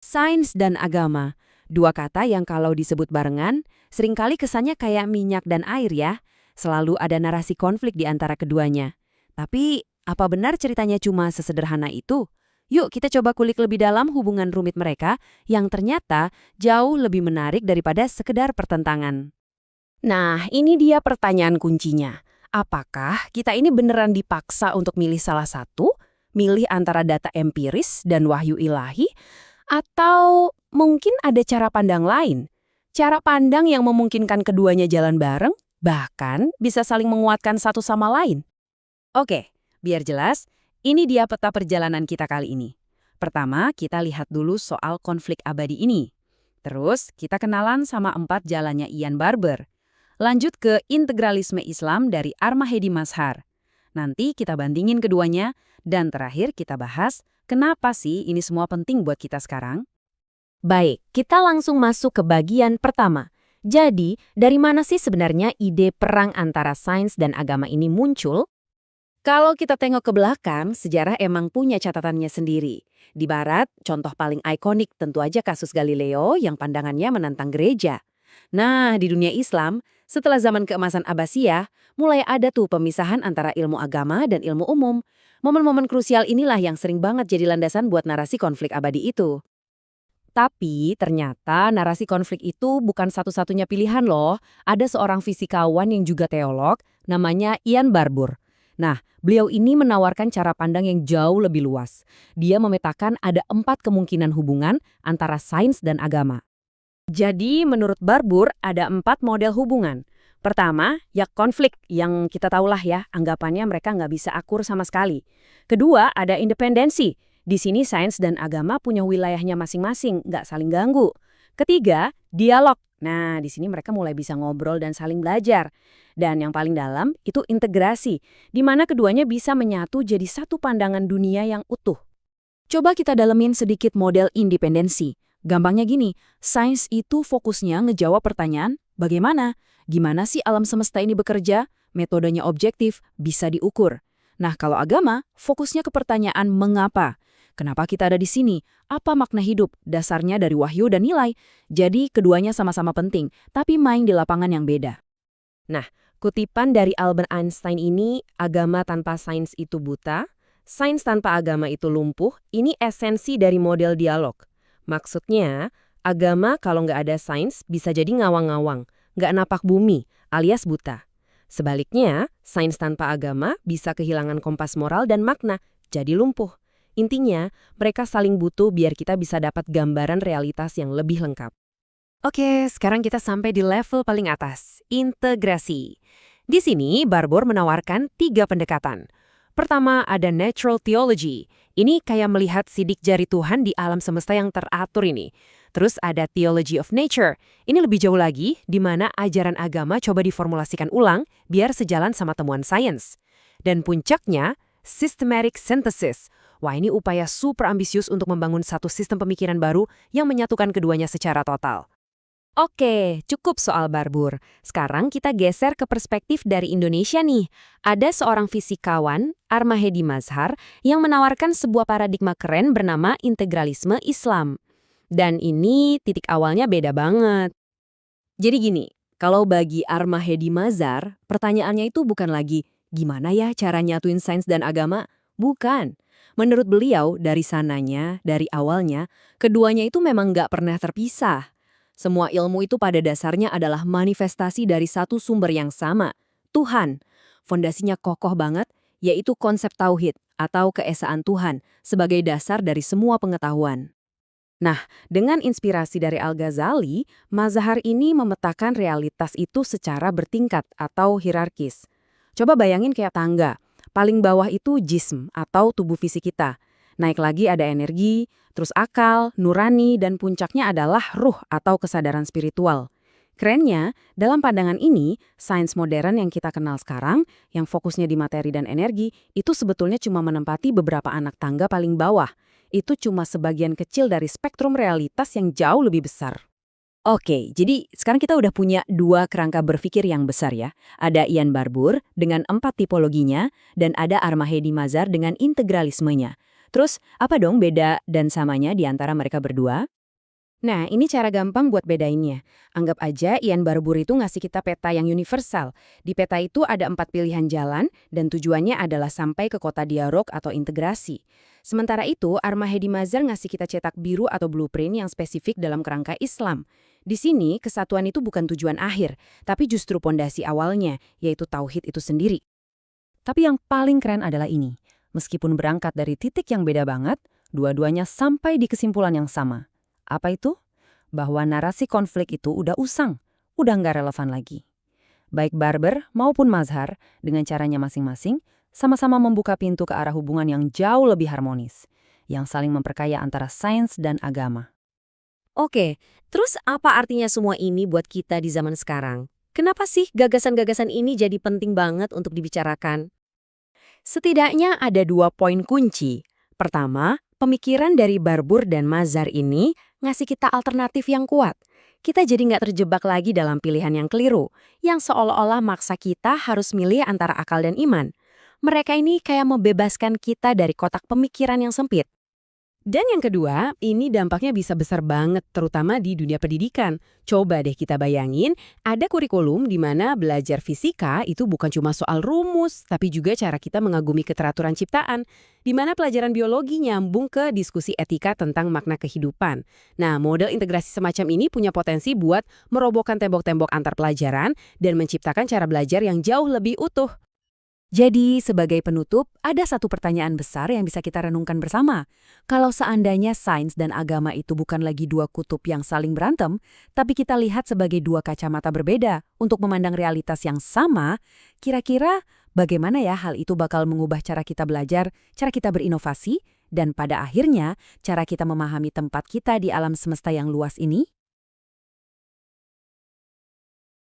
Sains dan agama, dua kata yang kalau disebut barengan, seringkali kesannya kayak minyak dan air ya. Selalu ada narasi konflik di antara keduanya. Tapi, apa benar ceritanya cuma sesederhana itu? Yuk kita coba kulik lebih dalam hubungan rumit mereka yang ternyata jauh lebih menarik daripada sekedar pertentangan. Nah, ini dia pertanyaan kuncinya. Apakah kita ini beneran dipaksa untuk milih salah satu? Milih antara data empiris dan wahyu ilahi? Atau mungkin ada cara pandang lain? Cara pandang yang memungkinkan keduanya jalan bareng, bahkan bisa saling menguatkan satu sama lain. Oke, biar jelas, ini dia peta perjalanan kita kali ini. Pertama, kita lihat dulu soal konflik abadi ini. Terus, kita kenalan sama 4 jalannya Ian Barber. Lanjut ke integralisme Islam dari Ar-Mahdi Mazhar. Nanti kita bandingin keduanya, dan terakhir kita bahas kenapa sih ini semua penting buat kita sekarang. Baik, kita langsung masuk ke bagian pertama. Jadi, dari mana sih sebenarnya ide perang antara sains dan agama ini muncul? Kalau kita tengok ke belakang, sejarah emang punya catatannya sendiri. Di barat, contoh paling ikonik tentu aja kasus Galileo yang pandangannya menantang gereja. Nah, di dunia Islam, setelah zaman keemasan Abbasiyah, mulai ada tuh pemisahan antara ilmu agama dan ilmu umum. Momen-momen krusial inilah yang sering banget jadi landasan buat narasi konflik abadi itu. Tapi ternyata narasi konflik itu bukan satu-satunya pilihan loh. Ada seorang fisikawan yang juga teolog, namanya Ian Barbour. Nah, beliau ini menawarkan cara pandang yang jauh lebih luas. Dia memetakan ada 4 kemungkinan hubungan antara sains dan agama. Jadi, menurut Barbour, ada 4 model hubungan. Pertama, ya konflik yang kita tahulah ya, anggapannya mereka nggak bisa akur sama sekali. Kedua, ada independensi. Di sini sains dan agama punya wilayahnya masing-masing, nggak saling ganggu. Ketiga, dialog. Nah, di sini mereka mulai bisa ngobrol dan saling belajar. Dan yang paling dalam, itu integrasi, di mana keduanya bisa menyatu jadi satu pandangan dunia yang utuh. Coba kita dalemin sedikit model independensi. Gampangnya gini, sains itu fokusnya ngejawab pertanyaan, bagaimana? Gimana sih alam semesta ini bekerja? Metodenya objektif, bisa diukur. Nah, kalau agama, fokusnya ke pertanyaan mengapa? Kenapa kita ada di sini? Apa makna hidup? Dasarnya dari wahyu dan nilai. Jadi, keduanya sama-sama penting, tapi main di lapangan yang beda. Nah, kutipan dari Albert Einstein ini, agama tanpa sains itu buta, sains tanpa agama itu lumpuh, ini esensi dari model dialog. Maksudnya, agama kalau nggak ada sains bisa jadi ngawang-ngawang, nggak napak bumi, alias buta. Sebaliknya, sains tanpa agama bisa kehilangan kompas moral dan makna, jadi lumpuh. Intinya, mereka saling butuh biar kita bisa dapat gambaran realitas yang lebih lengkap. Oke, sekarang kita sampai di level paling atas, integrasi. Di sini, Barbour menawarkan 3 pendekatan. Pertama, ada natural theology. Ini kayak melihat sidik jari Tuhan di alam semesta yang teratur ini. Terus ada theology of nature. Ini lebih jauh lagi, di mana ajaran agama coba diformulasikan ulang biar sejalan sama temuan sains. Dan puncaknya, systematic synthesis. Wah, ini upaya super ambisius untuk membangun satu sistem pemikiran baru yang menyatukan keduanya secara total. Oke, cukup soal Barbour. Sekarang kita geser ke perspektif dari Indonesia nih. Ada seorang fisikawan, Ar-Mahdi Mazhar, yang menawarkan sebuah paradigma keren bernama integralisme Islam. Dan ini titik awalnya beda banget. Jadi gini, kalau bagi Ar-Mahdi Mazhar, pertanyaannya itu bukan lagi gimana ya cara nyatuin sains dan agama? Bukan. Menurut beliau, dari sananya, dari awalnya, keduanya itu memang nggak pernah terpisah. Semua ilmu itu pada dasarnya adalah manifestasi dari satu sumber yang sama, Tuhan. Fondasinya kokoh banget, yaitu konsep tauhid atau keesaan Tuhan sebagai dasar dari semua pengetahuan. Nah, dengan inspirasi dari Al-Ghazali, mazhar ini memetakan realitas itu secara bertingkat atau hierarkis. Coba bayangin kayak tangga. Paling bawah itu jism atau tubuh fisik kita. Naik lagi ada energi, terus akal, nurani, dan puncaknya adalah ruh atau kesadaran spiritual. Kerennya, dalam pandangan ini, sains modern yang kita kenal sekarang, yang fokusnya di materi dan energi, itu sebetulnya cuma menempati beberapa anak tangga paling bawah. Itu cuma sebagian kecil dari spektrum realitas yang jauh lebih besar. Oke, jadi sekarang kita udah punya 2 kerangka berpikir yang besar ya. Ada Ian Barbour dengan 4 tipologinya, dan ada Ar-Mahdi Mazhar dengan integralismenya. Terus, apa dong beda dan samanya di antara mereka berdua? Nah, ini cara gampang buat bedainnya. Anggap aja Ian Barbour itu ngasih kita peta yang universal. Di peta itu ada 4 pilihan jalan dan tujuannya adalah sampai ke kota dialog atau integrasi. Sementara itu, Arma Hedi Mazhar ngasih kita cetak biru atau blueprint yang spesifik dalam kerangka Islam. Di sini, kesatuan itu bukan tujuan akhir, tapi justru pondasi awalnya, yaitu tauhid itu sendiri. Tapi yang paling keren adalah ini. Meskipun berangkat dari titik yang beda banget, dua-duanya sampai di kesimpulan yang sama. Apa itu? Bahwa narasi konflik itu udah usang, udah nggak relevan lagi. Baik Barber maupun Mazhar, dengan caranya masing-masing, sama-sama membuka pintu ke arah hubungan yang jauh lebih harmonis, yang saling memperkaya antara sains dan agama. Oke, terus apa artinya semua ini buat kita di zaman sekarang? Kenapa sih gagasan-gagasan ini jadi penting banget untuk dibicarakan? Setidaknya ada 2 poin kunci. Pertama, pemikiran dari Barbour dan Mazhar ini ngasih kita alternatif yang kuat. Kita jadi nggak terjebak lagi dalam pilihan yang keliru, yang seolah-olah maksa kita harus milih antara akal dan iman. Mereka ini kayak membebaskan kita dari kotak pemikiran yang sempit. Dan yang kedua, ini dampaknya bisa besar banget, terutama di dunia pendidikan. Coba deh kita bayangin, ada kurikulum di mana belajar fisika itu bukan cuma soal rumus, tapi juga cara kita mengagumi keteraturan ciptaan, di mana pelajaran biologi nyambung ke diskusi etika tentang makna kehidupan. Nah, model integrasi semacam ini punya potensi buat merobohkan tembok-tembok antar pelajaran dan menciptakan cara belajar yang jauh lebih utuh. Jadi, sebagai penutup, ada satu pertanyaan besar yang bisa kita renungkan bersama. Kalau seandainya sains dan agama itu bukan lagi dua kutub yang saling berantem, tapi kita lihat sebagai dua kacamata berbeda untuk memandang realitas yang sama, kira-kira bagaimana ya hal itu bakal mengubah cara kita belajar, cara kita berinovasi, dan pada akhirnya cara kita memahami tempat kita di alam semesta yang luas ini?